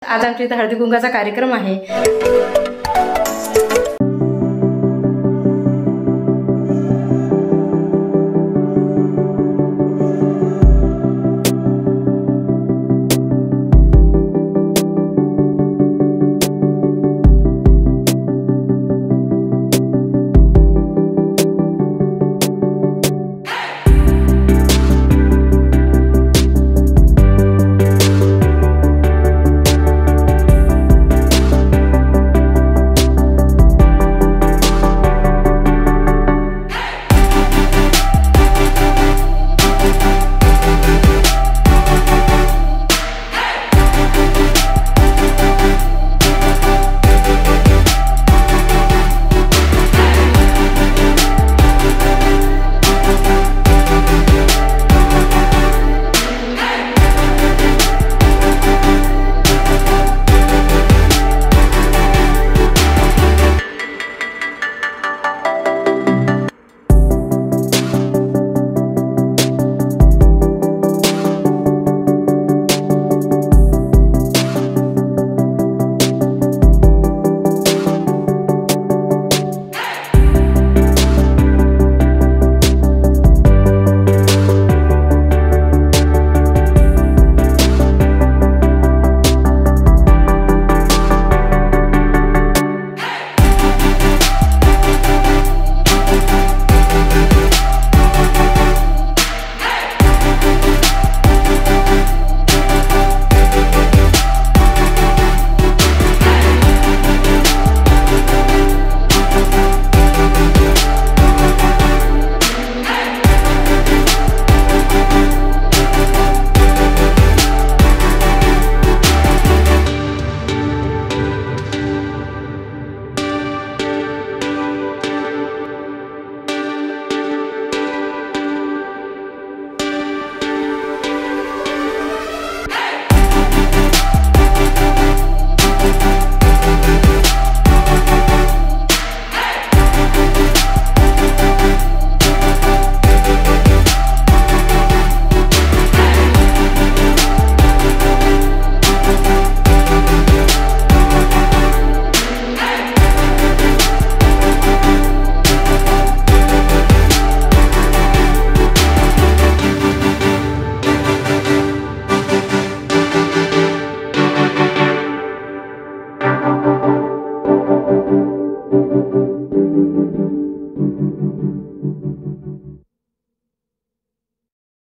आज आमच्या इथे हळदी कुंकाचा कार्यक्रम आहे।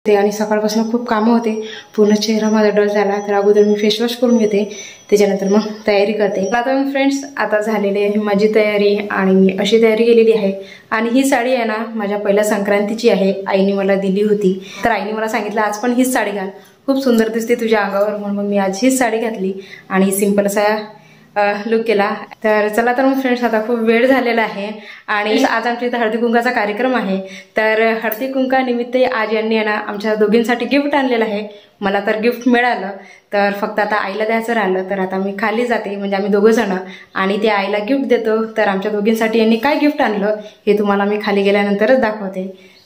आणि सकाळपासून खूप कामं होते, पूर्ण चेहरा माझा डल झाला, तर अगोदर मी फेस वॉश करून घेते, त्याच्यानंतर मग तयारी करते। आता मग फ्रेंड्स, आता झालेली आहे माझी तयारी आणि मी अशी तयारी केलेली आहे। आणि ही साडी आहे ना, माझ्या पहिल्या संक्रांतीची आहे, आईने मला दिली होती। तर आईने मला सांगितलं आज पण हीच साडी घाल, खूप सुंदर दिसते तुझ्या अंगावर, म्हणून मग मी आज हीच साडी घातली आणि सिंपल असा लुक केला। तर चला तर मग फ्रेंड्स, आता खूप वेळ झालेला आहे आणि आज आमच्या इथे हळदी कुंकाचा कार्यक्रम आहे। तर हळदी कुंका निमित्त आज यांनी ना आमच्या दोघींसाठी गिफ्ट आणलेलं आहे। मला तर गिफ्ट मिळालं, तर फक्त आता आईला द्यायचं राहिलं, तर आता मी खाली जाते, म्हणजे आम्ही दोघं जण आणि ते आईला गिफ्ट देतो। तर आमच्या दोघींसाठी यांनी काय गिफ्ट आणलं हे तुम्हाला मी खाली गेल्यानंतरच दाखवते।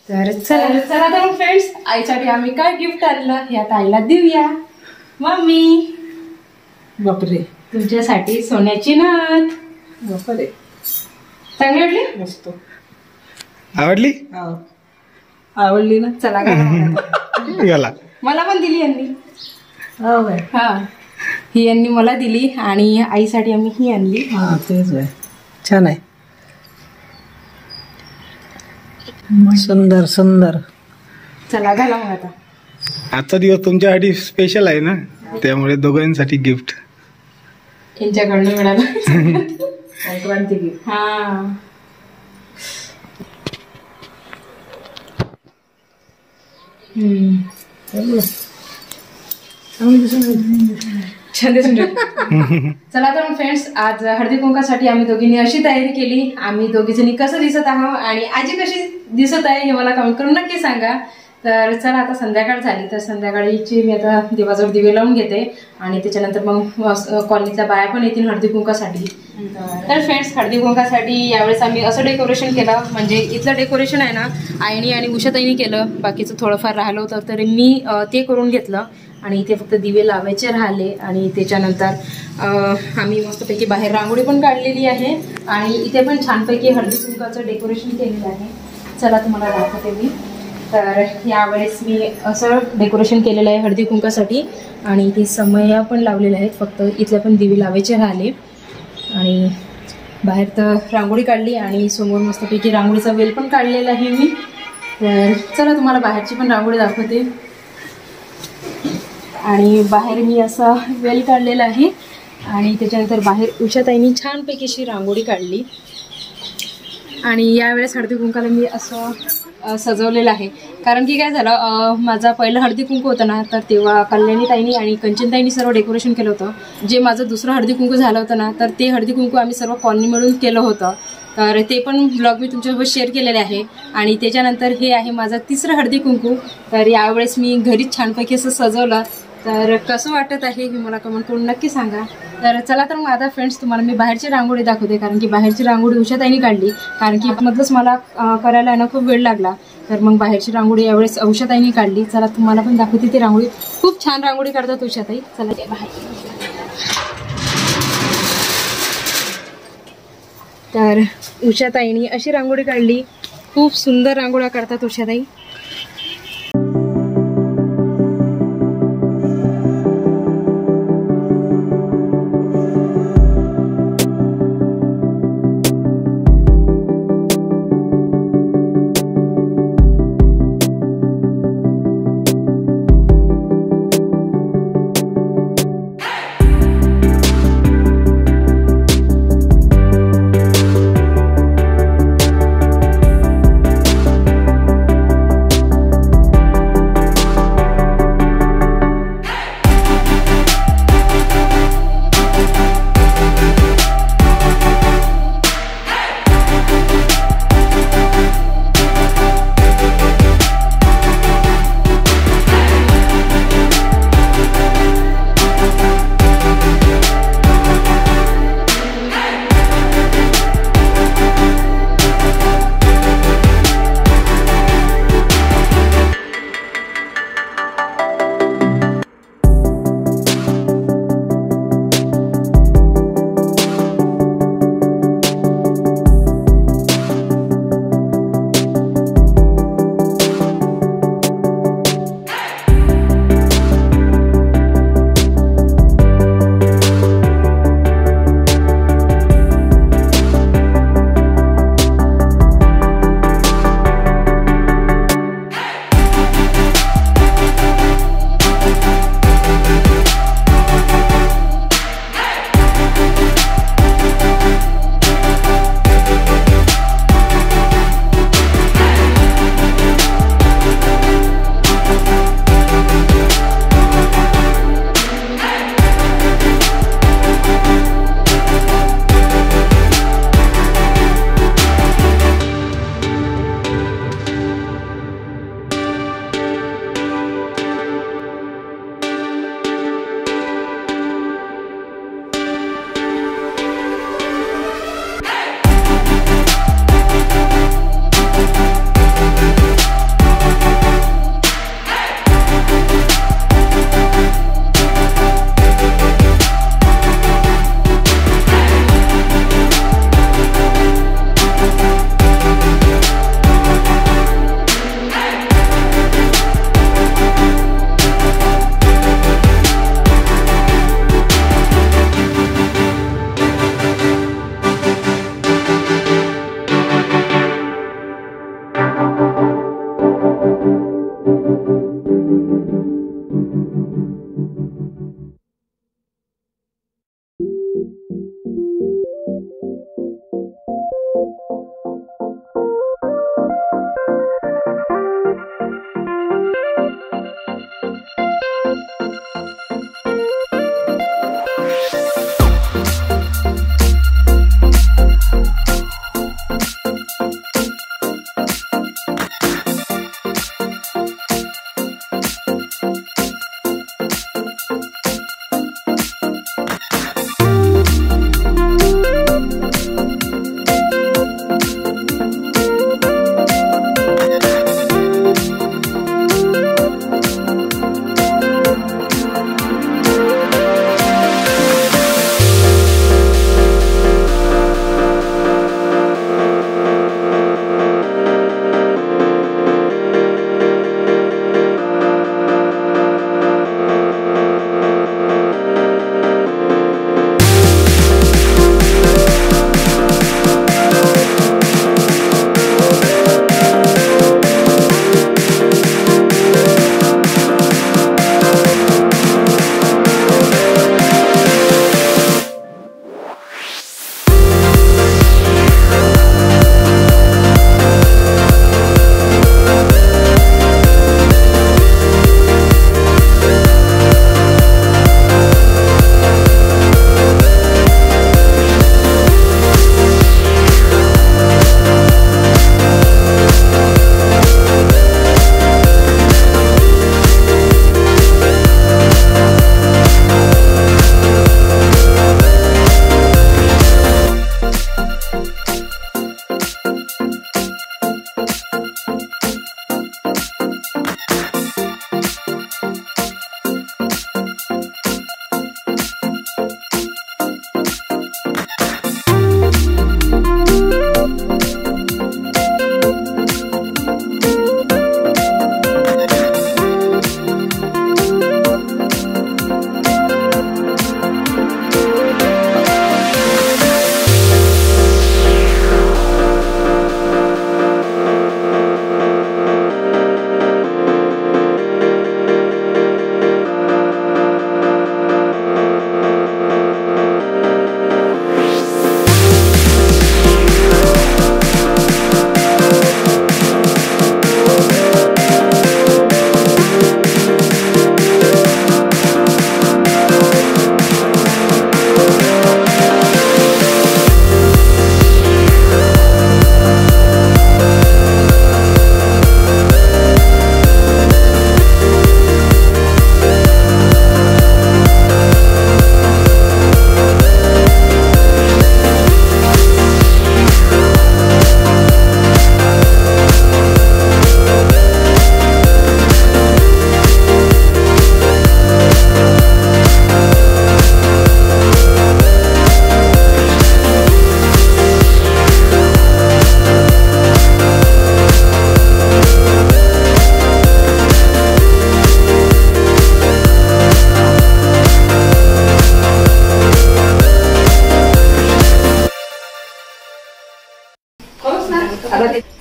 तर चला तर मग फ्रेंड्स, आईसाठी आम्ही काय गिफ्ट आणलं हे आता आईला देऊया। मम्मी, बापरे, तुमच्यासाठी सोन्याची नथ। बापरे, चांगली वाटली? मस्त आवडली? आवडली ना? चला गेला, मला पण दिली यांनी। हो बाय, हा, ही यांनी मला दिली आणि आईसाठी आम्ही ही आणली। हा तेच बाय, छान आहे, सुंदर सुंदर। चला घाला मग आता। आजचा दिवस तुमच्यासाठी स्पेशल आहे ना, त्यामुळे दोघांसाठी गिफ्ट यांच्याकडनं मिळालं। संक्रांती गिफ्ट। हा, छान दिसून चला तर फ्रेंड्स, आज हळदी कुंकासाठी आम्ही दोघींनी अशी तयारी केली। आम्ही दोघीजणी कसं दिसत आहोत आणि आजी कशी दिसत आहे हे मला कमेंट करून नक्की सांगा। तर चला आता संध्याकाळ झाली, तर संध्याकाळीची मी आता देवाजवळ दिवे लावून घेते आणि त्याच्यानंतर मग कॉलनीतल्या बाया पण येतील हळदी कुंकासाठी। तर फ्रेंड्स, हळदी कुंकासाठी यावेळेस आम्ही असं डेकोरेशन केलं, म्हणजे इथलं डेकोरेशन आहे ना आईनी आणि उषाताईनी केलं, बाकीचं थोडंफार राहिलं होतं तर मी ते करून घेतलं आणि इथे फक्त दिवे लावायचे राहिले. आणि त्याच्यानंतर आम्ही मस्तपैकी बाहेर रांगोळी पण काढलेली आहे आणि इथे पण छानपैकी हळदी कुंकाचं डेकोरेशन केलेलं आहे. चला तुम्हाला दाखवते मी. तर यावेळेस मी असं डेकोरेशन केलेलं आहे हळदी कुंकासाठी आणि इथे समया पण लावलेल्या आहेत. फक्त इथले पण दिवे लावायचे राहिले आणि बाहेर तर रांगोळी काढली आणि समोर मस्तपैकी रांगोळीचा वेल पण काढलेला आहे मी. तर चला तुम्हाला बाहेरची पण रांगोळी दाखवते. आणि बाहेर मी असा वेल काढलेला आहे आणि त्याच्यानंतर बाहेर उषाताईंनी छानपैकी अशी रांगोळी काढली. आणि यावेळेस हळदी कुंकाला मी असं सजवलेलं आहे कारण की काय झालं, माझा पहिलं हळदी कुंकू होतं ना, तर तेव्हा कल्याणीताईंनी आणि कंचनताईंनी सर्व डेकोरेशन केलं होतं. जे माझं दुसरं हळदी कुंकू झालं होतं ना, तर ते हळदी कुंकू आम्ही सर्व कॉलनी मिळून केलं होतं. तर ते पण ब्लॉग मी तुमच्यासोबत शेअर केलेले आहे. आणि त्याच्यानंतर हे आहे माझं तिसरं हळदी कुंकू. तर यावेळेस मी घरीच छानपैकी असं सजवलं. तर कसं वाटत आहे हे मला कमेंट करून नक्की सांगा. तर चला तर मग आता फ्रेंड्स तुम्हाला मी बाहेरची रांगोळी दाखवते कारण की बाहेरची रांगोळी उषाताईंनी काढली कारण की मधलंच मला करायला ना खूप वेळ लागला. तर मग बाहेरची रांगोळी यावेळेस उषाताईंनी काढली. चला तुम्हाला पण दाखवते ती रांगोळी. खूप छान रांगोळी काढतात उषाताई. चला ते बाहेर. तर उषाताईंनी अशी रांगोळी काढली. खूप सुंदर रांगोळ्या काढतात उषाताई.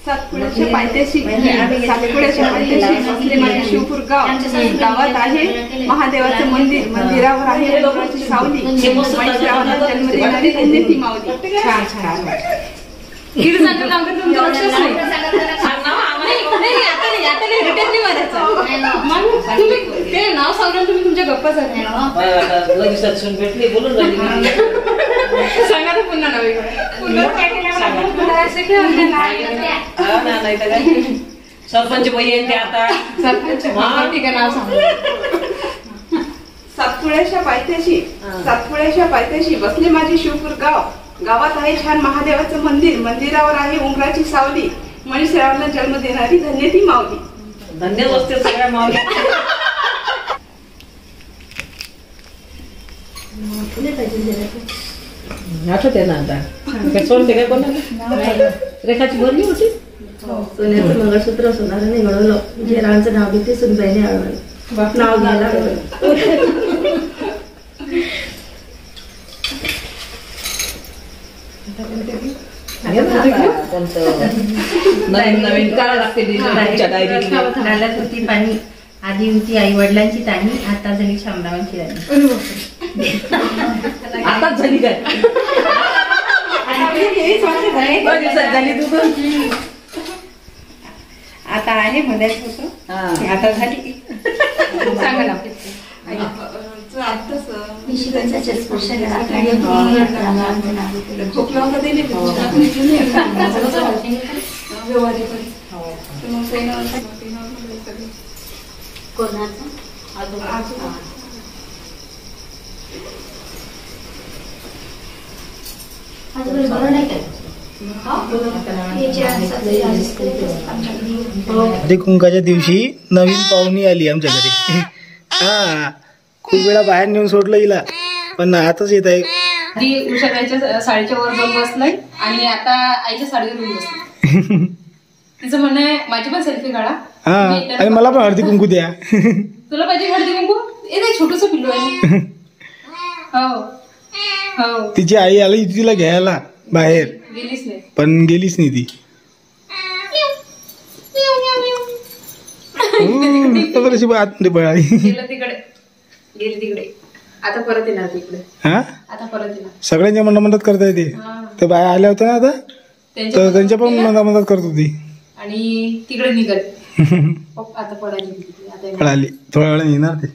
सातपुड्याच्या पायथ्याशी बसले माझे शिवपूर गाव. गावात आहे महादेवाचं मंदिर. मंदिरावर आहे डोंगराची सावली. महेश्वराला जन्म देणारी धन्य ती माऊली. छान छान किती चांगलं काम करतो तुमचं लक्षच नाही. आता नाही रिटर्न नाही मारायचं. मग तुम्ही ते नाव सांगून तुम्ही तुमच्या गप्पा झाल्या भेटली बोलून सांगा तर पुन्हा नवी सरपंच बाई आहे ते आता सरपंच ठीक आहे नाव सांगा. सातपुड्याच्या पायथ्याशी बसले माझे शिवपूर गाव. गावात आहे छान महादेवाचं मंदिर. मंदिरावर आहे उंबराची सावली. महेश्वराला जन्म देणारी धन्य ती माऊली. धन्यच असते सगळ्या माऊली. आठवते ना आता सोडते काय कोणाला रेखाची बोलली होती. सोन्याचं मंगळसूत्र सोनाराने घडवलं. जे रांचं नाव घेते सुनबाईने अडवलं. नाव घ्यायला नवीन नवीन काढा लागते नाल्यात होती पाणी. आधी होती आई वडिलांची ताणी. आता झाली शामरावांची राणी. आताच झाली काय झाली तू आता आहे मध्येच होतं. आता झाली. सांगा ना. हळदी कुंकाच्या दिवशी नवीन पाहुणी आली आमच्या घरी. हा खूप वेळा बाहेर नेऊन सोडलं हिला पण आताच येत आहे. आधी उषाताईच्या साडीच्या वर जाऊन बसलाय आणि आता आईच्या साडीवर येऊन बसलाय. तिचं म्हणणं आहे माझी पण सेल्फी काढा. हा आणि मला पण हळदी कुंकू द्या. तुला पाहिजे हळदी कुंकू. ए छोटस पिल्लू आहे. हो हो तिची आई आली तिला घ्यायला बाहेर गेलीच नाही. पण गेलीच नाही ती. आतमध्ये पळाली. गेलं तिकडे गेली तिकडे. आता परत येणार तिकडे. हा आता परत येणार. सगळ्यांच्या मनात करता येते. ते बाया आल्या होत्या ना आता तर त्यांच्या पण मनात करत होती आणि तिकडे निघत. आता पळाली. पळाली थोड्या वेळा येणार ते.